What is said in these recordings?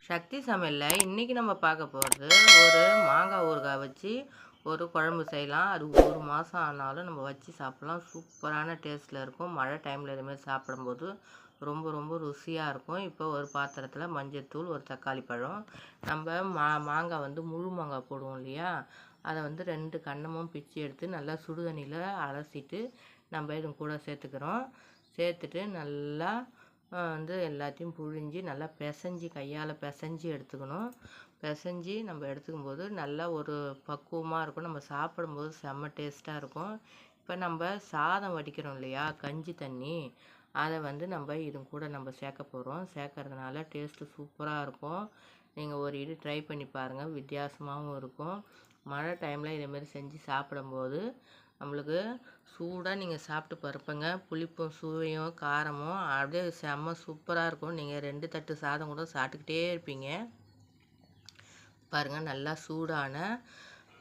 சக்தி சமையலில் இன்றைக்கி நம்ம பார்க்க போகிறது ஒரு மாங்காய் ஊறுகாய் வச்சு ஒரு குழம்பு செய்யலாம். அது ஒரு மாதம் ஆனாலும் நம்ம வச்சு சாப்பிட்லாம். சூப்பரான டேஸ்ட்டில் இருக்கும். மழை டைமில் இதுமாரி சாப்பிடும்போது ரொம்ப ரொம்ப ருசியாக இருக்கும். இப்போ ஒரு பாத்திரத்தில் மஞ்சள்தூள், ஒரு தக்காளி பழம், நம்ம மாங்காய் வந்து முழு மாங்காய் போடுவோம் இல்லையா, அதை வந்து 2 கன்னமும் பிச்சு எடுத்து நல்லா சுடுதண்ணியில் அலசிட்டு நம்ம இது கூட சேர்த்துக்கிறோம். சேர்த்துட்டு நல்லா வந்து எல்லாத்தையும் புழிஞ்சு நல்லா பிசைஞ்சு கையால் பிசைஞ்சு எடுத்துக்கணும். பிசைஞ்சு நம்ம எடுத்துக்கும்போது நல்லா ஒரு பக்குவமாக இருக்கும். நம்ம சாப்பிடும்போது செம்ம டேஸ்ட்டாக இருக்கும். இப்போ நம்ம சாதம் வடிக்கிறோம் இல்லையா, கஞ்சி தண்ணி, அதை வந்து நம்ம இது கூட நம்ம சேர்க்க போகிறோம். சேர்க்கறதுனால டேஸ்ட்டு சூப்பராக இருக்கும். நீங்கள் ஒரு இது ட்ரை பண்ணி பாருங்கள், வித்தியாசமாகவும் இருக்கும். மழை டைமில் இதேமாரி செஞ்சு சாப்பிடும்போது நம்மளுக்கு சூடாக நீங்கள் சாப்பிட்டு பாருப்பங்க. புளிப்பும் சுவையும் காரமும் அப்படியே செம்ம சூப்பராக இருக்கும். நீங்கள் 2 தட்டு சாதம் கூட சாப்பிட்டுக்கிட்டே இருப்பீங்க. பாருங்கள், நல்லா சூடான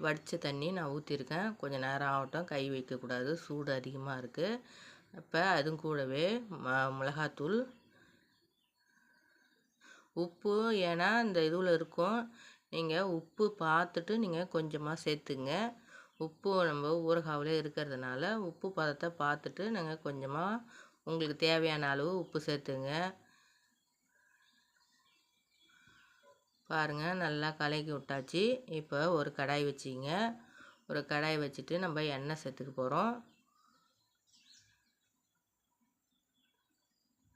வடித்த தண்ணி நான் ஊற்றிருக்கேன். கொஞ்சம் நேரம் ஆகட்டும், கை வைக்கக்கூடாது, சூடு அதிகமாக இருக்குது. இப்போ அதுவும் கூடவே மிளகாத்தூள், உப்பு, ஏன்னா இந்த இதில் இருக்கும், நீங்கள் உப்பு பார்த்துட்டு நீங்கள் கொஞ்சமாக சேர்த்துங்க. உப்பு நம்ம ஊறுகாவிலே இருக்கிறதுனால உப்பு பதத்தை பார்த்துட்டு நாங்கள் கொஞ்சமாக உங்களுக்கு தேவையான அளவு உப்பு சேர்த்துங்க. பாருங்கள், நல்லா கலக்கி விட்டாச்சு. இப்போ ஒரு கடாய் வச்சிங்க. ஒரு கடாய் வச்சுட்டு நம்ம எண்ணெய் சேர்த்துக்க போகிறோம்.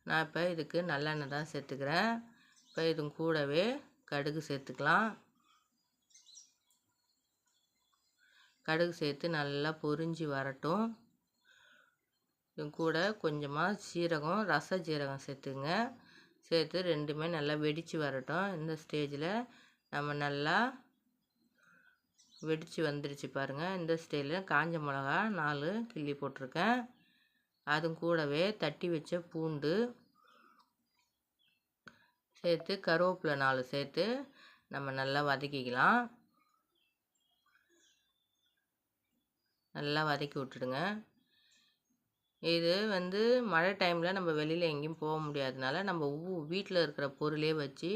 நான் இப்போ இதுக்கு நல்லெண்ணெய் தான் சேர்த்துக்கிறேன். இப்போ இது கூடவே கடுகு சேர்த்துக்கலாம். கடுகு சேர்த்து நல்லா பொரிஞ்சு வரட்டும். இது கூட கொஞ்சமாக சீரகம், ரச ஜீரகம் சேர்த்துங்க. சேர்த்து ரெண்டுமே நல்லா வெடித்து வரட்டும். இந்த ஸ்டேஜில் நம்ம நல்லா வெடித்து வந்துடுச்சு பாருங்கள். இந்த ஸ்டேஜில் காஞ்ச மிளகா 4 கிள்ளி போட்டிருக்கேன். அது கூடவே தட்டி வச்ச பூண்டு சேர்த்து, கருவேப்பிலை 4 சேர்த்து நம்ம நல்லா வதக்கிக்கலாம். நல்லா வதக்கி விட்டுடுங்க. இது வந்து மழை டைமில் நம்ம வெளியில் எங்கேயும் போக முடியாதனால நம்ம வீட்டில் இருக்கிற பொருளே வச்சு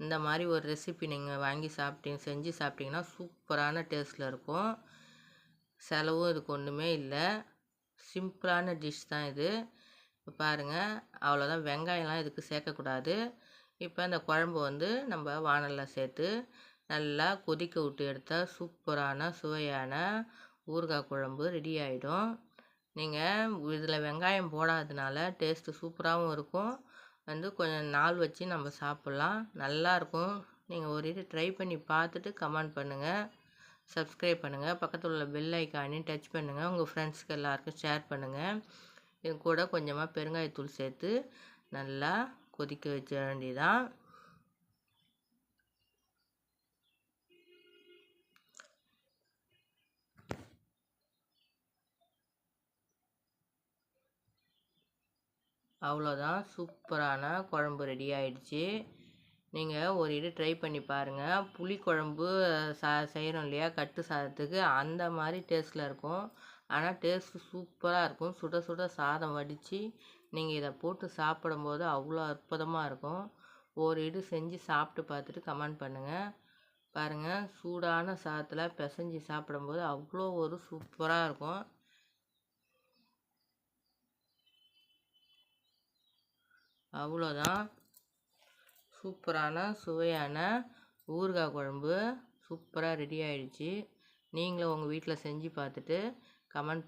இந்த மாதிரி ஒரு ரெசிபி நீங்கள் வாங்கி செஞ்சு சாப்பிட்டீங்கன்னா சூப்பரான டேஸ்ட்டில் இருக்கும். செலவும் இதுக்கு ஒன்றுமே இல்லை, சிம்பிளான டிஷ் தான் இது. இப்போ பாருங்கள், அவ்வளோதான். வெங்காயம்லாம் இதுக்கு சேர்க்கக்கூடாது. இப்போ இந்த குழம்பு வந்து நம்ம வானலில் சேர்த்து நல்லா கொதிக்க விட்டு எடுத்தால் சூப்பரான சுவையான ஊறுகாய் குழம்பு ரெடி ஆகிடும். நீங்கள் இதில் வெங்காயம் போடாதனால டேஸ்ட்டு சூப்பராகவும் இருக்கும். வந்து கொஞ்சம் நாள் வச்சு நம்ம சாப்பிட்லாம், நல்லாயிருக்கும். நீங்கள் ஒரு இது ட்ரை பண்ணி பார்த்துட்டு கமெண்ட் பண்ணுங்கள், சப்ஸ்கிரைப் பண்ணுங்கள், பக்கத்தில் உள்ள பெல் ஐக்கானையும் டச் பண்ணுங்கள், உங்கள் ஃப்ரெண்ட்ஸ்க்கு எல்லாருக்கும் ஷேர் பண்ணுங்கள். இது கூட கொஞ்சமாக பெருங்காயத்தூள் சேர்த்து நல்லா கொதிக்க வச்ச வேண்டியதான். அவ்வளோதான், சூப்பரான குழம்பு ரெடி ஆயிடுச்சு. நீங்கள் ஒரு இது ட்ரை பண்ணி பாருங்கள். புளி குழம்பு செய்கிறோம் இல்லையா, கட்டு சாதத்துக்கு, அந்த மாதிரி டேஸ்ட்டில் இருக்கும். ஆனால் டேஸ்ட்டு சூப்பராக இருக்கும். சுட சுட சாதம் வடித்து நீங்கள் இதை போட்டு சாப்பிடும்போது அவ்வளோ அற்புதமாக இருக்கும். ஒரு இது செஞ்சு சாப்பிட்டு பார்த்துட்டு கமெண்ட் பண்ணுங்கள். பாருங்கள், சூடான சாதத்தில் பிசைஞ்சு சாப்பிடும்போது அவ்வளோ ஒரு சூப்பராக இருக்கும். அவ்வளோதான், சூப்பரான சுவையான ஊறுகாய் குழம்பு சூப்பராக ரெடி ஆகிடுச்சு. நீங்களும் உங்கள் வீட்டில் செஞ்சு பார்த்துட்டு கமெண்ட்